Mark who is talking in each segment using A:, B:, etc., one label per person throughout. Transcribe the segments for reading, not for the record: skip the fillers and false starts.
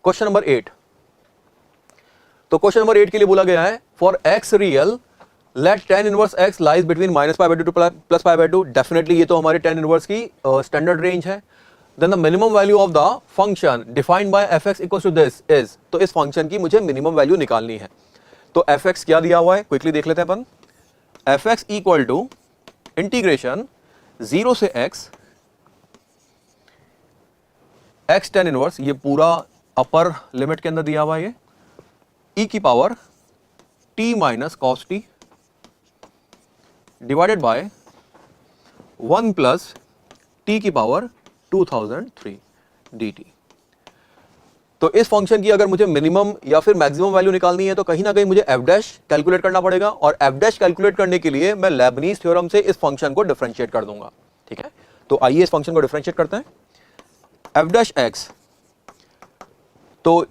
A: Question number 8। तो question number 8 के लिए बोला गया है for x real let tan inverse x lies between -π/2 to +π/2। Definitely ये तो हमारे tan इनवर्स की स्टैंडर्ड रेंज है। Then the minimum value of the function defined by fx equals to this is, तो इस फंक्शन की मुझे मिनिमम वैल्यू निकालनी है। तो fx क्या दिया हुआ है क्विकली देख लेते हैं अपन। fx इक्वल टू इंटीग्रेशन 0 से x tan इनवर्स, ये पूरा अपर लिमिट के अंदर दिया हुआ है, ये e की power t minus cos T divided by 1 plus t की पावर 2003 dt। तो इस फंक्शन की अगर मुझे मिनिमम या फिर मैक्सिमम वैल्यू निकालनी है तो कहीं ना कहीं मुझे f डैश कैलकुलेट करना पड़ेगा, और f डैश कैलकुलेट करने के लिए मैं लेबनीज थ्योरम से इस फंक्शन को डिफरेंशिएट कर दूंगा। ठीक है, तो आइए इस फंक्शन को डिफरेंशिएट करते हैं। f डैश x, तो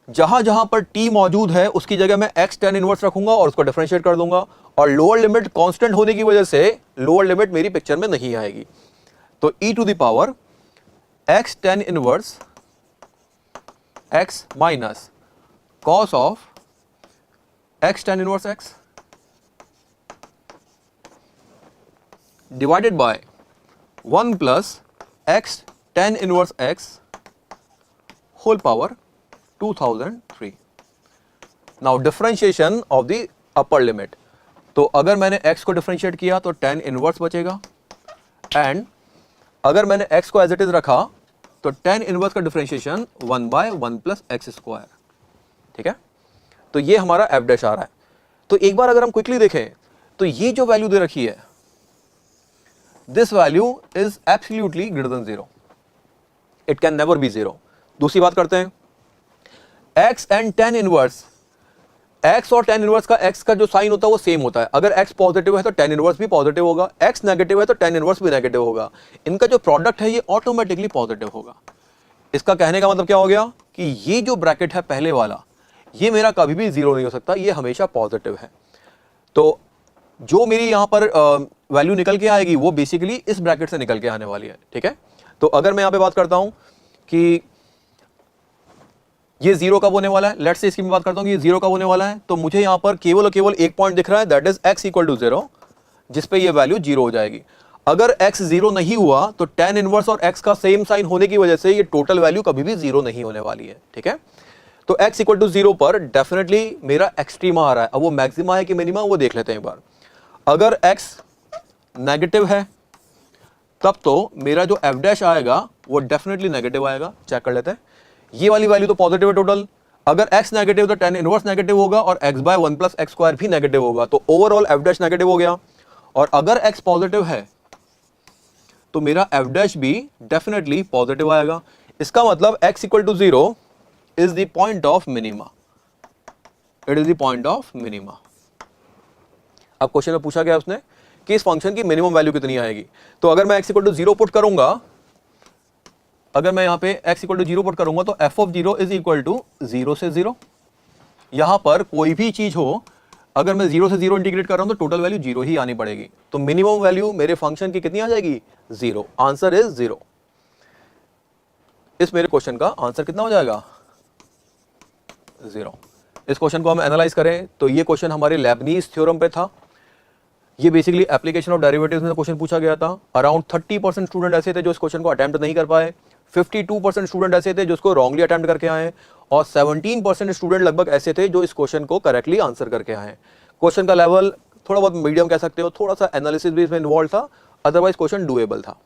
A: जहां जहां पर t मौजूद है उसकी जगह मैं x tan इनवर्स रखूंगा और उसको डिफरेंशिएट कर दूंगा, और लोअर लिमिट कांस्टेंट होने की वजह से लोअर लिमिट मेरी पिक्चर में नहीं आएगी। तो e to the power x tan inverse x minus cos of x tan inverse x divided by 1 plus x tan inverse x whole power 2003। Now differentiation of the upper limit, तो अगर मैंने x को differentiate किया तो tan inverse बचेगा, and अगर मैंने x को एज इट इज रखा तो tan इनवर्स का डिफरेंशिएशन 1/1 प्लस एक्स स्क्वायर। ठीक है, तो ये हमारा f डैश आ रहा है। तो एक बार अगर हम क्विकली देखें तो ये जो वैल्यू दे रखी है, this value is absolutely greater than 0, it can never be 0। दूसरी बात करते हैं, x and tan inverse, x और tan इनवर्स का x का जो साइन होता है वो सेम होता है। अगर x पॉजिटिव है तो tan इनवर्स भी पॉजिटिव होगा, x नेगेटिव है तो tan इनवर्स भी नेगेटिव होगा। इनका जो प्रोडक्ट है ये ऑटोमेटिकली पॉजिटिव होगा। इसका कहने का मतलब क्या हो गया कि ये जो ब्रैकेट है पहले वाला, ये मेरा कभी भी 0 नहीं हो सकता, ये हमेशा पॉजिटिव है। तो जो मेरी यहां पर वैल्यू निकल के आएगी वो बेसिकली इस ब्रैकेट से निकल के आने वाली है। ठीक है, तो अगर मैं यहां पे बात करता हूं कि ये 0 कब होने वाला है, लेट्स से इसकी मैं बात करता हूं कि ये 0 कब होने वाला है, तो मुझे यहां पर केवल और केवल एक पॉइंट दिख रहा है, that is x equal to 0, जिस पे ये वैल्यू 0 हो जाएगी। अगर x 0 नहीं हुआ तो tan इनवर्स और x का सेम साइन होने की वजह से ये टोटल वैल्यू कभी भी 0 नहीं होने वाली है। ठीक है, तो x इक्वल टू 0 पर डेफिनेटली मेरा एक्सट्रीमा आ रहा है। अब वो मैक्सिमा है कि मिनिमा, वो देख लेते हैं एक बार। अगर x नेगेटिव है तब तो मेरा जो f डैश आएगा वो डेफिनेटली नेगेटिव आएगा। चेक कर लेते हैं, ये वाली वैल्यू तो पॉजिटिव है टोटल। अगर x नेगेटिव तो tan इनवर्स नेगेटिव होगा और x/1 प्लस एक्स स्क्वायर भी नेगेटिव होगा, तो ओवरऑल f डैश नेगेटिव हो गया। और अगर x पॉजिटिव है तो मेरा f डैश भी डेफिनेटली पॉजिटिव आएगा। इसका मतलब x equal to 0 is the point of minima, it is the point of minima. अब क्वेश्चन में पूछा गया उसने कि इस फंक्शन की मिनिमम वैल्यू कितनी आएगी। तो अगर मैं x इक्वल टू 0 पुट करूंगा, अगर मैं यहां पे x इक्वल टू 0 पुट करूंगा तो f of 0 is equal to 0 से 0। यहां पर कोई भी चीज हो, अगर मैं 0 से 0 इंटीग्रेट कर रहा हूं तो टोटल वैल्यू 0 ही आनी पड़ेगी। तो मिनिमम वैल्यू मेरे फंक्शन की कितनी आ जाएगी, 0। Answer is 0। इस मेरे क्वेश्चन का आंसर कितना हो जाएगा, 0। इस क्वेश्चन को हम एनालाइज करें तो ये क्वेश्चन हमारे लेबनीज थ्योरम पे था। ये बेसिकली एप्लीकेशन ऑफ डेरिवेटिव्स में क्वेश्चन पूछा गया था। अराउंड 30% स्टूडेंट ऐसे थे जो इस क्वेश्चन को अटेम्प्ट नहीं कर पाए, 52% स्टूडेंट ऐसे थे जो इसको रॉन्गली अटेम्प्ट करके आए, और 17% स्टूडेंट लगभग ऐसे थे जो इस क्वेश्चन को करेक्टली आंसर करके आए। क्वेश्चन का लेवल थोड़ा बहुत मीडियम कह सकते हो, थोड़ा सा एनालिसिस भी इसमें इन्वॉल्व था, अदरवाइज क्वेश्चन डूएबल था।